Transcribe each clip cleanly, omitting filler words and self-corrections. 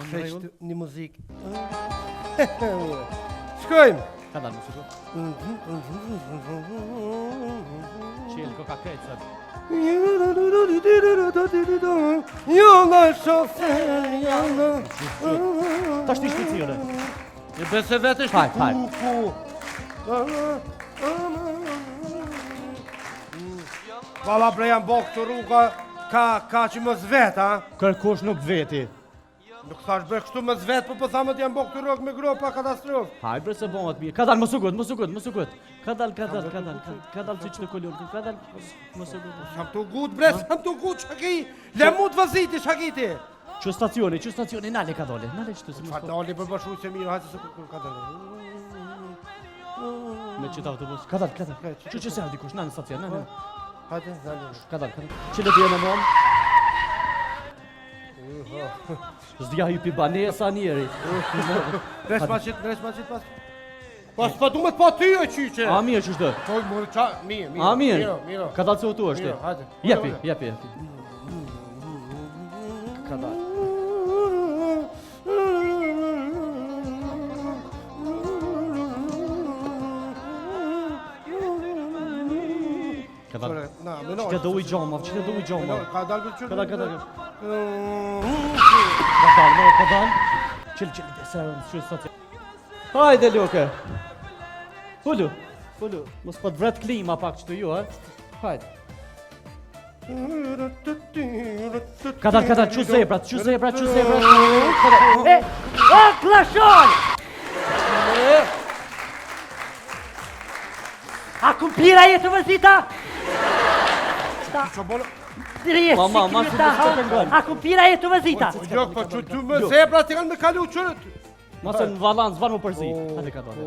Shqeqt një muzikë. Shkojmë! Ka dalë muzikë? Qelë koka krejtë sëtë. Jona shofer, jona... Ta shti shpicire. E bese vetë është Hajt. kuku. Valla bre jam bo këtë rruga, ka që më zvet, ha? Kërkush nuk veti. Nuk thash bre kështu më zvet, po thamë të jam bo këtë rrugë me gro pa katastrofë. Hajt bre se bëmat mirë. Ka dalë mos u gut. Ka dalë që që të kolon. Ka dalë mos u gut. Sham të gut bre, sham të gut, shaki. Le mu të vaziti, shakiti. Që stacioni, nale ka dole. Nale që të si Fa dali për bëshu se mirë, hajtë se kur ka dalë. Me qëtë autobus. Ka dalë. Që se ha dikush, në stacion, në. Hajtë, dalë. Ka dalë. Që le t'jene mom? Zdja hypi banesa njeri. Resh ma qitë pas. Pas pa du me të pa ty e qyqe. A mirë që shtë? Po, mërë qa, mirë. A mirë? Mirë. Ka dalë se u tu është? Mirë, hajde. Jepi. Ka dalë. Ka dalë. Që do u i gjomov. Ka dalë për qërë. Ka dalë. Qëllë, se stacion. Hajde, Luke. Pullu. Mos po të vret klima pak që të ju, Hajde. Ka dalë, që zebrat. O, klashon! A kumpira je të vëzita? Mama, si të shkëpëngon. A kumpira je të vëzita? Jo, po që ty me zebra të kanë me kalu qërët. Mase në valan, zvan më përzi. Hajde ka dalë.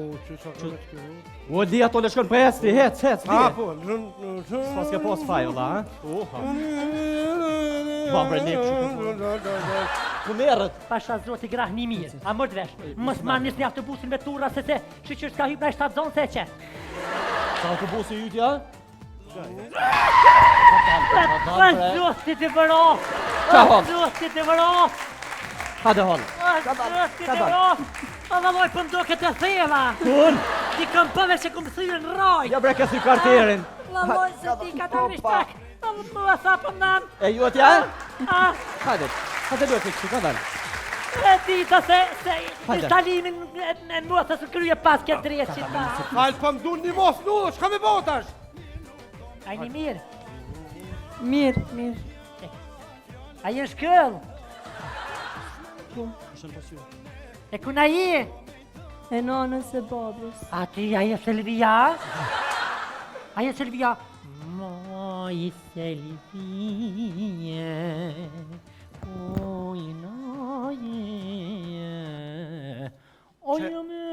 O, di ato le shkon për esti, hec, A, di. po. S'pas ke pas faj, ola, Ba, bre, ne kështu. Ku merët? Pasha zoti grah një mirë, a mërë dvesh. Mos ma njës një autobusin me tura se që s'ka hyp në 7 zonë se që. Sa autobusi jytja? Zotit të vëro! Zotit të vëro! Hajde hon. Zotit të vëro! A valoj për mdo këtë theva! Kun? Ti këm pëve që këm thyrë në raj! Ja bre, kësi karterin. Valoj se ti ka të mishtak! A më thapëm nam! E ju atja? A, Hajde duhet e kështu, ka dalë. e dita se instalimin në mua të së kryje pas këtë drejtë që ta. Hajtë pa më dun një mos nullë, shka me botash? A një mirë? Mirë. A jenë shkëll? E kuna je? E nonës e babës. A ti a je Selvija? A je Selvija? Moj Selvije, oj noje, oj me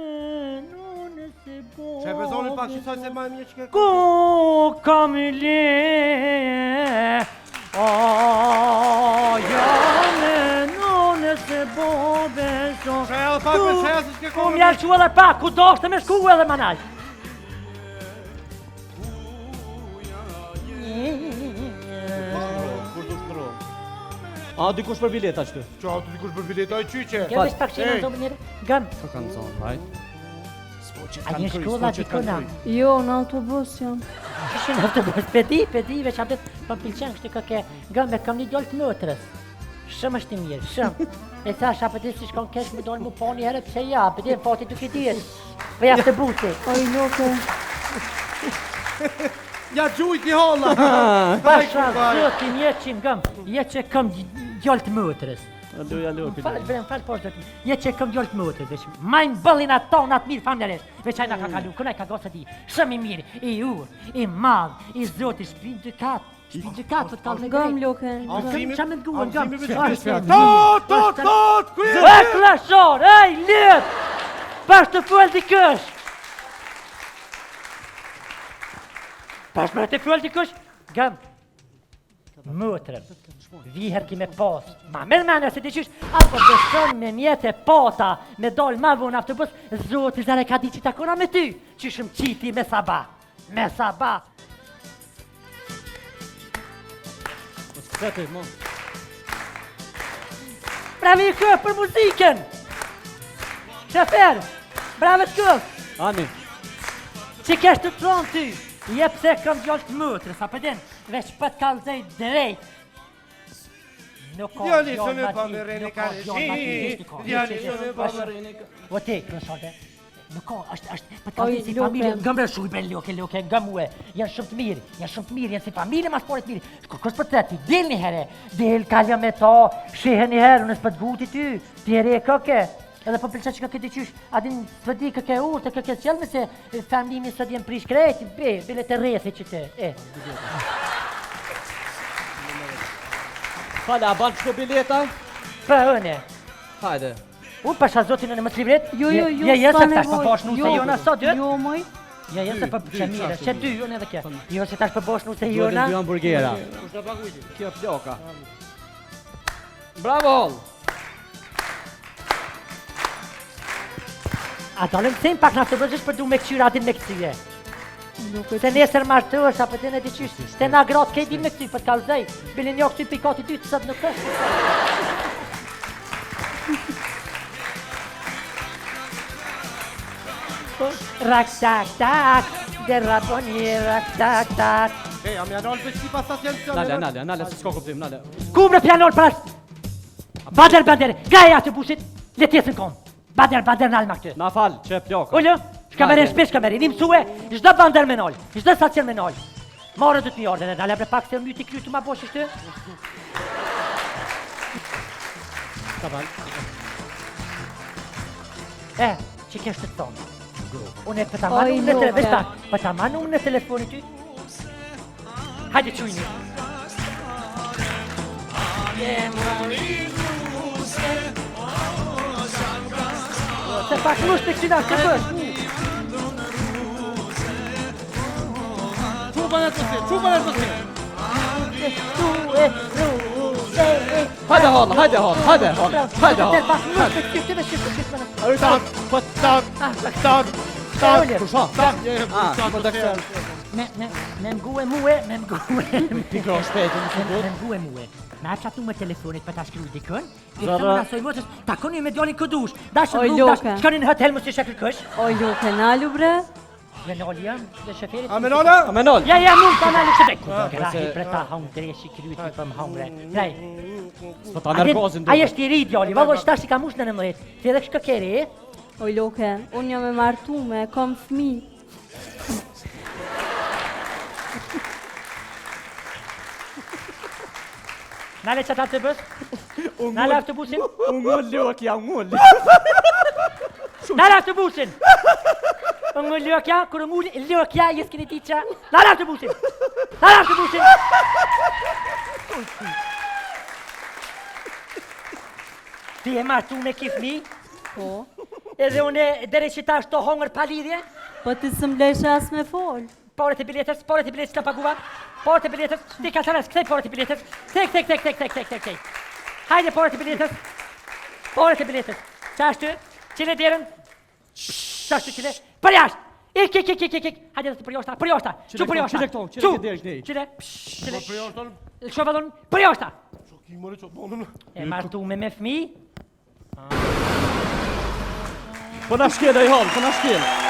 nonës e babës. Që e bezonin pak që saj se ma mirë që ke... Ku kam le, me nonës e babës. Shell pak me shell se s'ke Ku kohë. m'jallë që edhe pak, ku do shte me shku edhe manaj. A, dikush për bileta qëtë? Qa, të dikush për bileta i qyqe. Kjo vesh pak që në zonë njërë, gëm. Ka kanë zonë, hajt. A një shkolla dikona? Jo, në autobus jam. Që në autobus, pedi, veç abdet, për pilqen kështë këke, gëm e kam një djollë të mëtërës. Shumë është i mirë, shumë. E thash, a pëti si shkon kesh, më dojnë mu po një herë, pëse ja, pëti në fati duke djetë. Për jaftë të busi. Oj, Luke. Ja gjujt një holla. Pasha, zëtin, jeqin, gëm, jeq që kam djollë të mëtërës. Aluja, Falë po është, jeq që kam djollë të mëtërës, veç, majnë bëllin atë tonë atë mirë familjaresht, veç ajna ka kalu, kënaj ka gosë ti, shumë i mirë, i urë, i madhë, i zoti, shpinë të katë, të kalë në Gëm, Luke. Qa me të guën, gëm. Tot, kujë! E klashor, ej, lit! Pash të fuel t'i kësh! Pash për të fuel t'i kësh, gëm. Mëtërëm, viher ki me pas. Ma mërë mene se t'i qysh, apo dëshën me mjetë e pata, me dollë ma vun autobus, zoti zare ka di që takona me ty, qyshëm qiti me saba. Me saba. Vete, mo. Bravo i këf për muzikën! Shefer, bravo të këf! Ani. Që kesh të tronë ty, jep se kam gjallë të mëtërë, sa përdin, veç për të kalëzaj drejt. Nuk ka Djali gjallë shumë ma pa ti, me reni nuk ka kare gjallë ma ti, Djali shumë pa me reni kare O te, kërëshote, nuk ka, është, për të Oj, kalëzaj si Luke. familje, nga mre shuj be Luke, nga muë, janë shumë të mirë, janë si familje mas poret mirë. Kërës për të ti, del një herë, del kalja me ta, shihe një herë, unë s'pët guti ty, ti here këke. Edhe po pëlqen që ka këtë qysh, adin të di këke urtë, këke qëllme se familimi sot jem prish krejti, bile të rrethi që te, Fala, a ban qëto bileta? Pa hëne. Hajde. Unë pasha zotin në më të libret, Jo, se tash për bosh nu se jona sot, Jo, moj. se për që mire, që dy, unë edhe kje. Jo se tash për bosh nu se Duhet jona. dy hamburgera. Kjo floka. Bravo! A dalëm të them pak në të bërgjës për du me këqyra atin me këtyje. Se nesër martësh, apo të në të qysh, të na gratë kej din me këty për të kalëzaj, bilin jo këty pikati ty të sot nuk është. Rak tak tak, derraponi rak tak tak. Ej, a me anal për si pas stacion Nale, se s'ka kuptim, nale. Kumre pianol pras! Bader, gaja të busit, le tjesën kom. Bader nalë ma këtë. Na fal, qep floka. Ullë, shkamere shpesh kamere, një mësue, çdo bander me nol, çdo stacion me nol. Marë du të një orde, dalë bre pak se myti krytu ma bosh ishte. Që kesh të thonë? Unë e pëta manu unë në telefonit, pëta manu unë në telefonit ty. Hajde qujni. Se pak nush të kësina, se bësh. Çupa në të si Hajde hon. Pak nush të kësina, se bësh. Tak Kusha? Po të kësër. Me mgue muë. Pikro shpejtë në Me fundut. mgue muë. Me a qatu me telefonit për ta shkru dikën, i Zara. të më nasoj motës, ta koni me djallin këdush, dashën Oj, rrug, Luke. shkoni në hotel mos i shekër kësh. Oj, Luke, nalu bre. Venol jam, dhe sheferit. A me nola? A me nol. Ja, mund të analu që beku. se- Grahi për ta hong dreshi kryti për më hongre. Prej. Po ta nervozin Aja është i ri djalli, vallo shtash i ka mush në 19. Ti edhe kështë keri, Oj, Luke, unë jam e martume, kam fmi. nale që ta të bës, nale autobusin, Ungull Lukja, ungull. nale autobusin. Unë lëkja, kërë mu lëkja, jesë kini ti qa, nale autobusin. Ti e martu me kifmi, Po, edhe une dere që ta është të hongër pa lidhje, po ti së mbleshe as me fol. Paret e biletës që ka paguva, paret e biletës, ti ka të rësë, këthej paret e biletës, këthej. Hajde paret e biletës, qashtu, qile derën, qashtu qile, për jashtë, ik, hajde dhe të për jashta, që për jashta, Qile këto, qile këtë derë kënej. qile, shofadon, për jashta. Kimore që të bonën E martu me fmi, Po na shkel ai hall, po na shkel.